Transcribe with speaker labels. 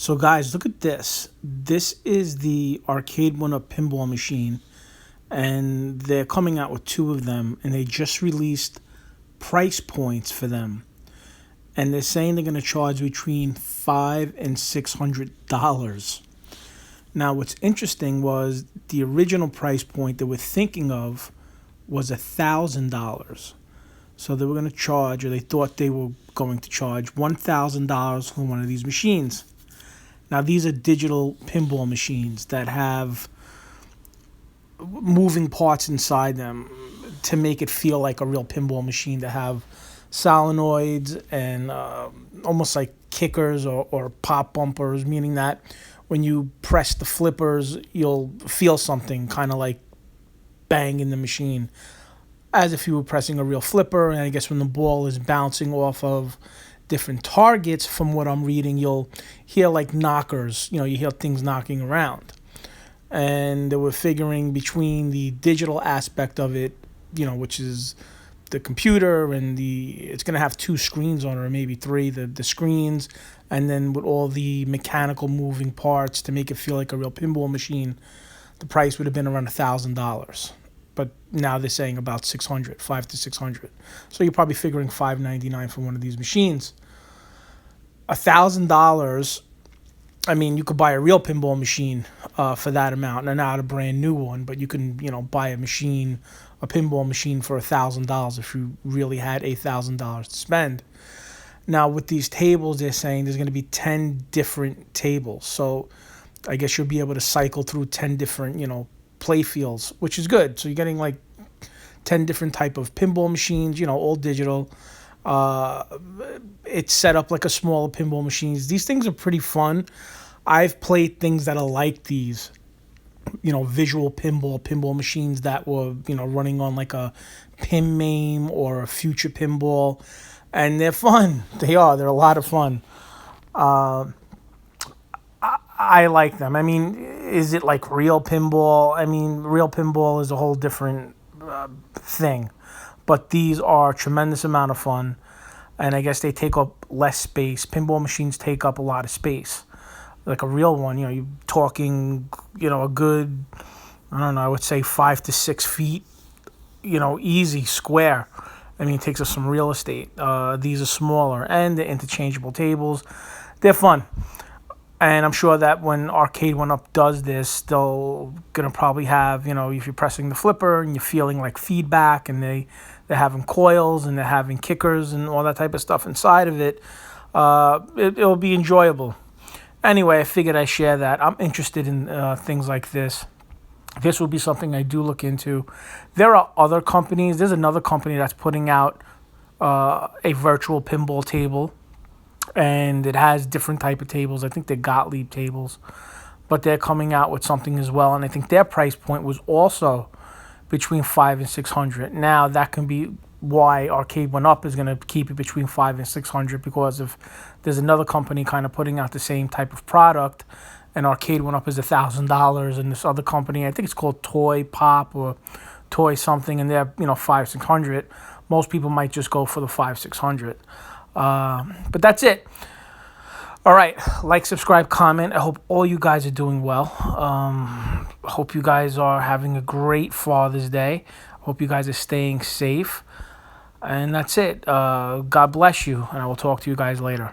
Speaker 1: So guys, look at this. This is the Arcade1Up pinball machine, and they're coming out with two of them, and they just released price points for them. And they're saying they're going to charge between $500 and $600. Now, what's interesting was the original price point they were thinking of was $1,000. So they were going to charge, or they thought they were going to charge $1,000 for one of these machines. Now, these are digital pinball machines that have moving parts inside them to make it feel like a real pinball machine, to have solenoids and almost like kickers or pop bumpers, meaning that when you press the flippers, you'll feel something kind of like bang in the machine, as if you were pressing a real flipper. And I guess when the ball is bouncing off of different targets, from what I'm reading, you'll hear like knockers, you hear things knocking around. And they were figuring between the digital aspect of it, which is the computer, and it's going to have two screens on it, or maybe three, the screens, and then with all the mechanical moving parts to make it feel like a real pinball machine, the price would have been around $1,000. But now they're saying about $500 to $600. So you're probably figuring $599 for one of these machines. $1,000. I mean, you could buy a real pinball machine for that amount, and not a brand new one, but you can, buy a pinball machine for $1,000 if you really had $1,000 to spend. Now, with these tables, they're saying there's going to be 10 different tables. So I guess you'll be able to cycle through 10 different, play fields, which is good. So you're getting like 10 different type of pinball machines, all digital. It's set up like a smaller pinball machines. These things are pretty fun. I've played things that are like these, visual pinball machines that were, running on like a PinMame or a Future Pinball, and they're fun. They're a lot of fun. I like them. I mean, is it like real pinball? I mean, real pinball is a whole different thing. But these are a tremendous amount of fun. And I guess they take up less space. Pinball machines take up a lot of space. Like a real one, you're talking, a good, I would say 5 to 6 feet, easy, square. I mean, it takes up some real estate. These are smaller, and they're interchangeable tables. They're fun. And I'm sure that when Arcade1Up does this, they're going to probably have, if you're pressing the flipper and you're feeling like feedback, and they're having coils and they're having kickers and all that type of stuff inside of it, it'll be enjoyable. Anyway, I figured I'd share that. I'm interested in things like this. This will be something I do look into. There are other companies. There's another company that's putting out a virtual pinball table, and it has different type of tables. I think they're Gottlieb tables, but they're coming out with something as well, and I think their price point was also between $500 and $600. Now, that can be why Arcade1Up is going to keep it between $500 and $600, because if there's another company kind of putting out the same type of product, and Arcade1Up is $1,000, and this other company, I think it's called Toy Pop or Toy something, and they're $500-$600. Most people might just go for the $500-$600. But that's it. All right, like, subscribe, comment. I hope all you guys are doing well. Hope you guys are having a great Father's Day. Hope you guys are staying safe. And that's it. God bless you, and I will talk to you guys later.